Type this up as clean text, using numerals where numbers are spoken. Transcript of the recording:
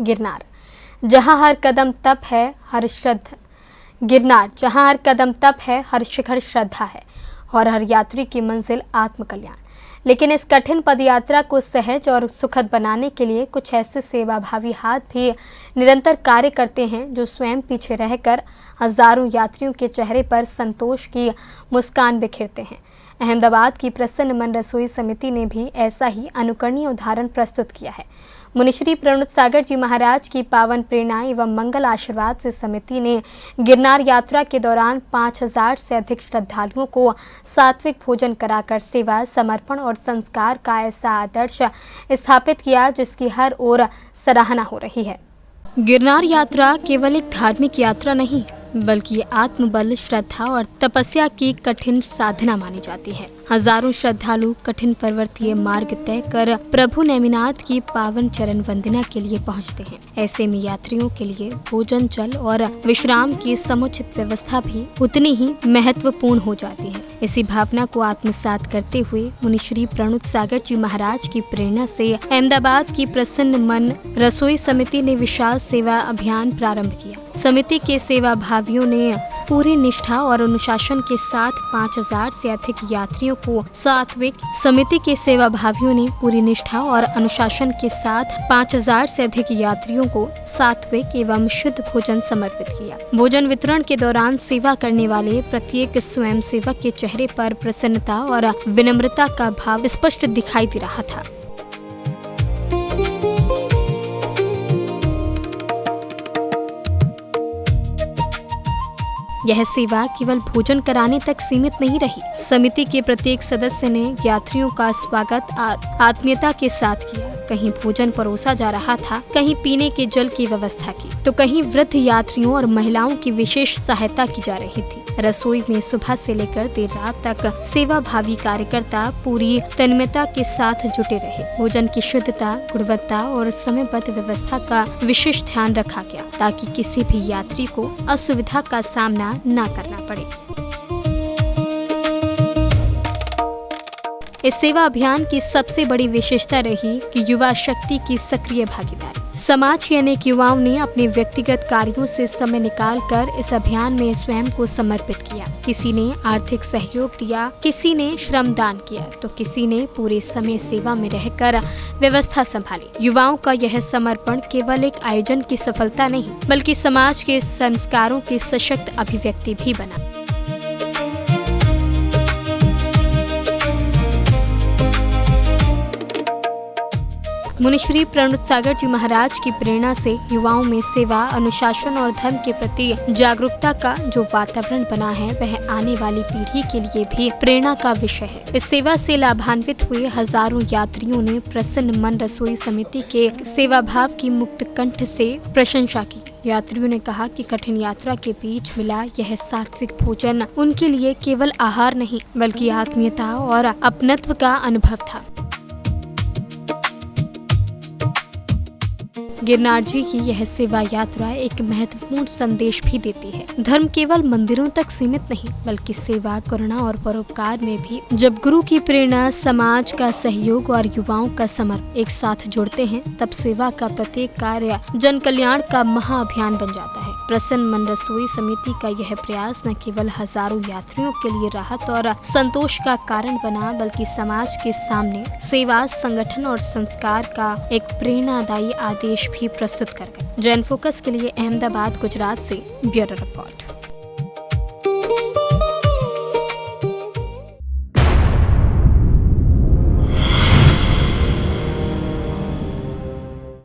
गिरनार जहां हर कदम तप है, हर श्रद्धा गिरनार जहां हर कदम तप है, हर शिखर श्रद्धा है और हर यात्री की मंजिल आत्म कल्याण। लेकिन इस कठिन पदयात्रा को सहज और सुखद बनाने के लिए कुछ ऐसे सेवाभावी हाथ भी निरंतर कार्य करते हैं जो स्वयं पीछे रहकर हजारों यात्रियों के चेहरे पर संतोष की मुस्कान बिखेरते हैं। अहमदाबाद की प्रसन्न मन रसोई समिति ने भी ऐसा ही अनुकरणीय उदाहरण प्रस्तुत किया है। मुनिश्री प्रणुत सागर जी महाराज की पावन प्रेरणा एवं मंगल आशीर्वाद से समिति ने गिरनार यात्रा के दौरान 5000 से अधिक श्रद्धालुओं को सात्विक भोजन कराकर सेवा, समर्पण और संस्कार का ऐसा आदर्श स्थापित किया जिसकी हर ओर सराहना हो रही है। गिरनार यात्रा केवल एक धार्मिक यात्रा नहीं बल्कि आत्मबल, श्रद्धा और तपस्या की कठिन साधना मानी जाती है। हजारों श्रद्धालु कठिन पर्वतीय मार्ग तय कर प्रभु नेमिनाथ की पावन चरण वंदना के लिए पहुंचते हैं। ऐसे में यात्रियों के लिए भोजन, जल और विश्राम की समुचित व्यवस्था भी उतनी ही महत्वपूर्ण हो जाती है। इसी भावना को आत्मसात करते हुए मुनिश्री प्रणुत सागर जी महाराज की प्रेरणा से अहमदाबाद की प्रसन्न मन रसोई समिति ने विशाल सेवा अभियान प्रारंभ किया। समिति के सेवा भावियों ने पूरी निष्ठा और अनुशासन के साथ 5000 से अधिक यात्रियों को सात्विक समिति के सेवा भावियों ने पूरी निष्ठा और अनुशासन के साथ 5000 से अधिक यात्रियों को सात्विक एवं शुद्ध भोजन समर्पित किया। भोजन वितरण के दौरान सेवा करने वाले प्रत्येक स्वयं सेवक के चेहरे पर प्रसन्नता और विनम्रता का भाव स्पष्ट दिखाई दे रहा था। यह सेवा केवल भोजन कराने तक सीमित नहीं रही। समिति के प्रत्येक सदस्य ने यात्रियों का स्वागत आत्मीयता के साथ किया। कहीं भोजन परोसा जा रहा था, कहीं पीने के जल की व्यवस्था की, तो कहीं वृद्ध यात्रियों और महिलाओं की विशेष सहायता की जा रही थी। रसोई में सुबह से लेकर देर रात तक सेवा भावी कार्यकर्ता पूरी तन्मयता के साथ जुटे रहे। भोजन की शुद्धता, गुणवत्ता और समयबद्ध व्यवस्था का विशेष ध्यान रखा गया ताकि किसी भी यात्री को असुविधा का सामना न करना पड़े। इस सेवा अभियान की सबसे बड़ी विशेषता रही कि युवा शक्ति की सक्रिय भागीदारी। समाज के अनेक युवाओं ने अपने व्यक्तिगत कार्यों से समय निकालकर इस अभियान में स्वयं को समर्पित किया। किसी ने आर्थिक सहयोग दिया, किसी ने श्रमदान किया, तो किसी ने पूरे समय सेवा में रहकर व्यवस्था संभाली। युवाओं का यह समर्पण केवल एक आयोजन की सफलता नहीं बल्कि समाज के संस्कारों की सशक्त अभिव्यक्ति भी बना। मुनिश्री प्रणुत सागर जी महाराज की प्रेरणा से युवाओं में सेवा, अनुशासन और धर्म के प्रति जागरूकता का जो वातावरण बना है वह आने वाली पीढ़ी के लिए भी प्रेरणा का विषय है। इस सेवा से लाभान्वित हुए हजारों यात्रियों ने प्रसन्न मन रसोई समिति के सेवा भाव की मुक्त कंठ से प्रशंसा की। यात्रियों ने कहा कि कठिन यात्रा के बीच मिला यह सात्विक भोजन उनके लिए केवल आहार नहीं बल्कि आत्मीयता और अपनत्व का अनुभव था। गिरनार जी की यह सेवा यात्रा एक महत्वपूर्ण संदेश भी देती है। धर्म केवल मंदिरों तक सीमित नहीं बल्कि सेवा, करुणा और परोपकार में भी जब गुरु की प्रेरणा, समाज का सहयोग और युवाओं का समर्पण एक साथ जुड़ते हैं तब सेवा का प्रत्येक कार्य जन कल्याण का महाअभियान बन जाता है। प्रसन्न मन रसोई समिति का यह प्रयास न केवल हजारों यात्रियों के लिए राहत और संतोष का कारण बना बल्कि समाज के सामने सेवा, संगठन और संस्कार का एक प्रेरणादायी आदेश भी प्रस्तुत कर गए। जैन फोकस के लिए अहमदाबाद, गुजरात से ब्यूरो रिपोर्ट।